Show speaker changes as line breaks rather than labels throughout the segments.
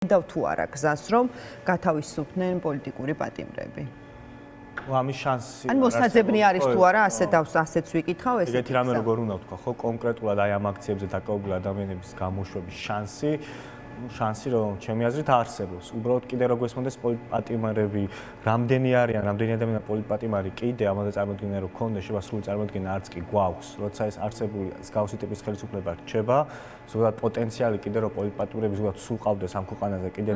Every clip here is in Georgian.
და თუ არა გზას რომ გათავისუფლდნენ პოლიტიკური პატიმრები.
ამის შანსი
ან მოსაძებნი არის თუ არა ასეც ვიკითხავ ეს.
ეგეთი რამე როგორ უნდა ვთქვა, ხო, კონკრეტულად აი ამ აქციებზე დაკავებული ადამიანების გამოშვების შანსი რომ ჩემი აზრით არსებობს. უბრალოდ კიდე როგორ ესმოდეს პოლიტპატიმრები, რამდენი არიან, რამდენი ადამიანი პოლიტპატიმარი კიდე ამაზე წარმოდგენა რომ ქონდეს, შეიძლება სრული წარმოდგენა არც კი გვაქვს, როცა ეს არსებული მსგავსი ტიპის ხელისუფლება რჩება, ზოგადად პოტენციალი კიდე რომ პოლიტპატიმრები ზოგადად სულ ყავდეს ამ ქვეყანაზე კიდე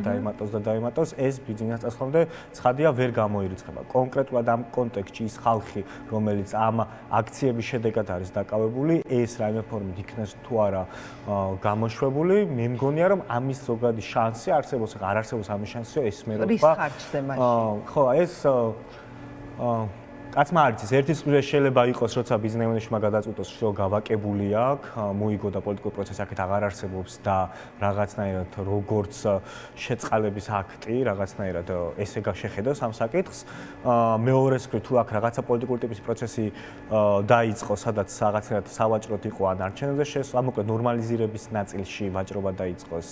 დაიმატოს, ეს ბიზნეს წასვლამდე ცხადია ვერ გამოირიცხება. კონკრეტულად ამ კონტექსტში ის ხალხი, რომელიც ამ აქციების შედეგად არის დაკავებული, ეს რაიმე ფორმით იქნეს თუ არა გამოშვებული, მე მგონია რომ ამის ზოგადი შანსი არსებობს, არ არსებობს ამის შანსი, ეს მე რო ვთქვა.
რის ხარჯზე მაშინ?
ხო, ეს კაცმა არ იცის, ერთი წვრილი შეიძლება იყოს, როცა ბიზნესმენმა გადაწყვიტოს, რომ გავაკებული აქვს, მოიგო და პოლიტიკური პროცესი აქეთ აღარ არსებობს და რაღაცნაირად როგორც შეწყალების აქტი, რაღაცნაირად ესე გაშეხედოს ამ საკითხს. მეორეს მხრივ თუ აქ რაღაცა პოლიტიკური ტიპის პროცესი დაიწყო, სადაც რაღაცნაირად სავაჭროდ იყო ან არჩევნებზე შესვლა, მოკლედ ნორმალიზირების ნაწილში ვაჭრობა დაიწყოს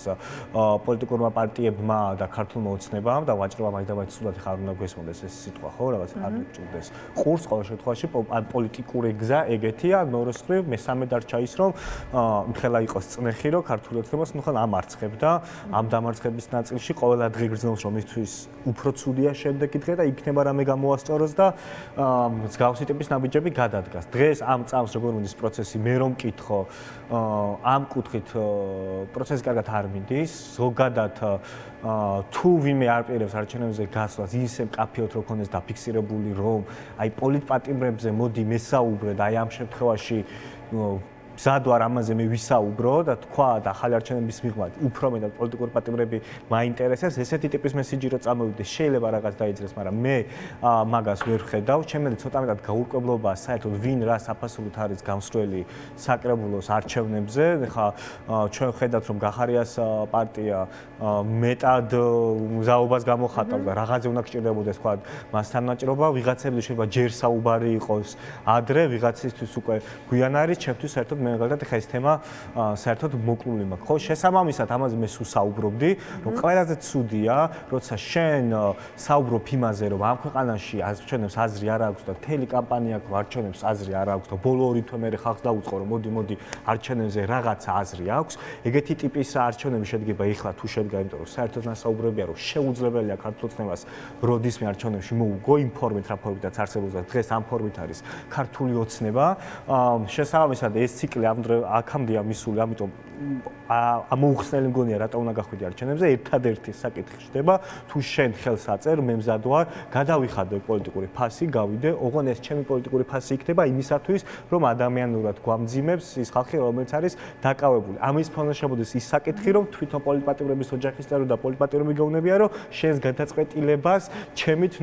პოლიტიკურმა პარტიებმა და ქართულმა ოცნებამ და ვაჭრობა მაინც სულად ხარ უნდა გვესმოდეს ეს სიტყვა, ხო, რაღაც არ მჭირდეს. ყურს ყოველ შემთხვევაში პოლიტიკური გზა ეგეთია, მეორეს მხრივ მესამე დარჩა ის რომ ხელა იყოს წნეხი რომ ქართული ოცნებას ნუ ამარცხებდა ამ დამარცხების ნაწილში ყველა დღე გრძნობს რომ მისთვის უფრო ცუდია შემდეგი დღე და იქნება რამე გამოასწოროს და მსგავსი ტიპის ნაბიჯები გადადგას. დღეს ამ წამს როგორ მინდის პროცესი მე რომ მკითხო ამ კუთხით პროცესი კარგად არ მინდის, ზოგადად თუ ვინმე არ პირებს არჩევნებზე გასვლას ისე მკაფიოდ რო ქონდეს დაფიქსირებული რომ აი პოლიტპატიმრებზე მოდი მესაუბრე და აი ამ შემთხვევაში მზად ვარ ამაზე მე ვისაუბრო და თქვა და ახალი არჩევნების მიღმად უფრო მეტად პოლიტიკური პატიმრები მაინტერესებს ესეთი ტიპის მესიჯი რო წამოვიდეს შეიძლება რაღაც დაიძრეს, მაგრამ მე მაგას ვერ ვხედავ. ჩემი ცოტა მეტად გაურკვევლობაა საერთოდ ვინ რა საფასურით არის გამსვლელი საკრებულოს არჩევნებზე. ხა ჩვენ ხედავთ რომ გახარიას პარტია მეტად მზაობას გამოხატავს და რაღაცე უნდა გჭირდებოდეს თქვა მასთან ნაჭრობა, ვიღაცების შეიძლება ჯერ საუბარი იყოს ადრე, ვიღაცისთვის უკვე გვიან არის, ჩემთვის საერთოდ მე მაგალითად ხა ეს თემა საერთოდ მოკლული მაქვს. ხო, შესაბამისად ამაზე მე სულ საუბრობდი, რომ ყველაზე ცუდია, როცა შენ საუბრობ იმაზე, რომ ამ ქვეყანაში არჩევნებს აზრი არ აქვს და მთელი კამპანია არჩევნებს აზრი არ აქვს და ბოლო 2 თვე მერე ხალხს დაუწყო, რომ მოდი არჩევნებზე რაღაცა აზრი აქვს. ეგეთი ტიპის არჩევნები შედგება ეხლა თუ შედგა, იმიტომ რომ საერთოდ მასაუბრებია, რომ შეუძლებელია ქართულ ოცნებას როდისმე არჩევნებში მოუგო იმ ფორმით, რა ფორმითაც არსებობს და დღეს ამ ფორმით არის ქართული ოცნება. შესაბამისად ეს ციკლი აქამდეა მისული, ამიტომ ამოუხსნელი მგონია რატო უნდა გახვიდე არჩევნებზე. ერთადერთი საკითხი ხდება, თუ შენ ხელს აწერ, მე მზად ვარ, გადავიხადე პოლიტიკური ფასი, გავიდე, ოღონდ ეს ჩემი პოლიტიკური ფასი იქნება იმისათვის, რომ ადამიანურად გვამძიმებს ის ხალხი, რომელიც არის დაკავებული. ამის ფონზე შემოდის ის საკითხი, რომ თვითონ პოლიტპატიმრების ოჯახის წევრი და პოლიტპატიმრები გეუბნებიან, რომ შენს გადაწყვეტილებას ჩემით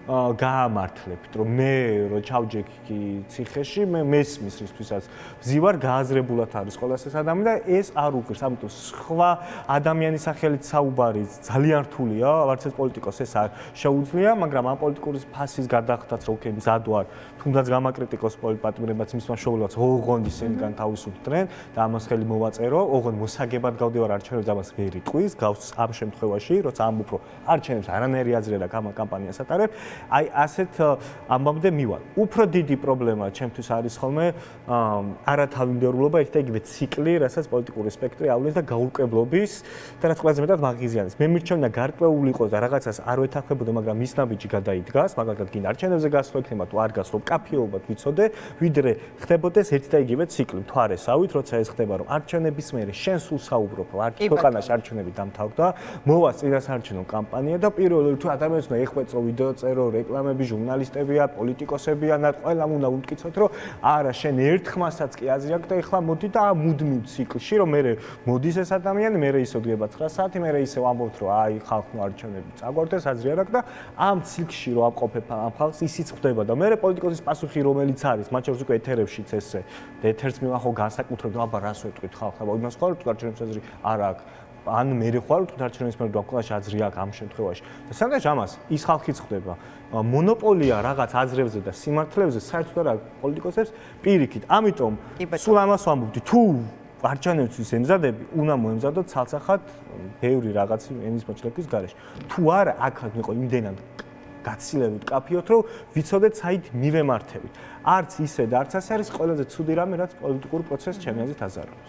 გაამართლებთ, რომ მე რო ჩავჯექი ციხეში, მე მესმის რისთვისაც ვზივარ, გააზრებულად არის ყველას ეს ადამიანი და ეს არ უღირს, ამიტომ სხვა ადამიანის სახელით საუბარი ძალიან რთულია, არც ეს პოლიტიკოს ეს არ შეუძლია, მაგრამ ამ პოლიტიკური ფასის გადახდაც რო უკვე მზად ვარ, თუნდაც გამაკრიტიკოს პოლიტპატიმრებაც მის მშობლებს ოღონდ ისინი განთავისუფლდნენ და ამას ხელი მოვაწერო, ოღონდ მოსაგებად გავდივარ არჩევნებს, ამას ვერ იტყვის, გავს ამ შემთხვევაში, როცა ამ უფრო არჩევნებს არანაირი აზრი არ აქვს ამ კამპანიას ატარებ, აი ასეთ ამბამდე მივალ. უფრო დიდი პრობლემა ჩემთვის არის ხოლმე არათავმდაბლობა, ერთ და იგივე ციკლი, რასაც პოლიტიკური სპექტრი ავლენს და გაურკვევლობის და რაც ყველაზე მეტად მაღიზიანის. მე მირჩევნა გარკვეული იყოს და რაღაცას არ ვეთანხმებოდე, მაგრამ მის ნაბიჯი გადაიდგას, მაგალითად გინდა არჩევნებზე გასვლა იქნება თუ არ გასვლა, კაფეობად ვიცოდე, ვიდრე ხდებოდეს ერთ და იგივე ციკლი. თვარესავით, როცა ეს ხდება, რომ არჩევნების მერე შენ სულ საუბრობ, რომ ქვეყანაში არჩევნები დამთავრდა, მოვა წინასაარჩევნო კამპანია და პირველ რიგში თუ ადამიანს უნდა ეხვეწო, ვიდეო წერო, რეკლამები, ჟურნალისტებია, პოლიტიკოსებია და ყველამ უნდა უთქიცოთ, რომ არა, შენ ერთხმასაც კი აზრი აქვს და ეხლა მოდი და მუდმივ ციკლში, რომ მე მოდის ეს ადამიანი, მე ისე დგება 9 საათი, მე ისე ვამბობთ, რომ აი ხალხმა არჩევნები წაგვარდეს, აზრი არ აქვს და ამ ციკლში რომ ამყოფებ ამ ხალხს, ისიც ხდება და მე პოლიტიკოსის პასუხი რომელიც არის, მათ შორის უკვე ეთერებშიც ესე და ეთერს მივახო განსაკუთრებით, აბა რას ვეტყვით ხალხს, აბა იმას ხარ, თუ არჩევნებს აზრი არ აქვს. ან მე ხარ თუ არჩევნების მერე გვაქვს აზრი აქვს ამ შემთხვევაში. და სანდაც ამას ის ხალხიც ხდება. მონოპოლია რაღაც აზრებზე და სიმართლეებზე საერთოდ არ აქვს პოლიტიკოსებს პირიქით. ამიტომ სულ ამას ვამბობდი, თუ ვარჩევნებისთვის ემზადები, უნდა მოემზადოთ ცალსახად ბევრი რაღაცი ენის მოჩლების გარეშე. თუ არა, აქ იყო იმდენად გაცილებით კაფიოთ, რომ ვიცოდეთ საით მივემართებით. არც ისე და არც ასე არის ყველაზე ცუდი რამე, რაც პოლიტიკურ პროცესს ჩემი აზრით აზარავს.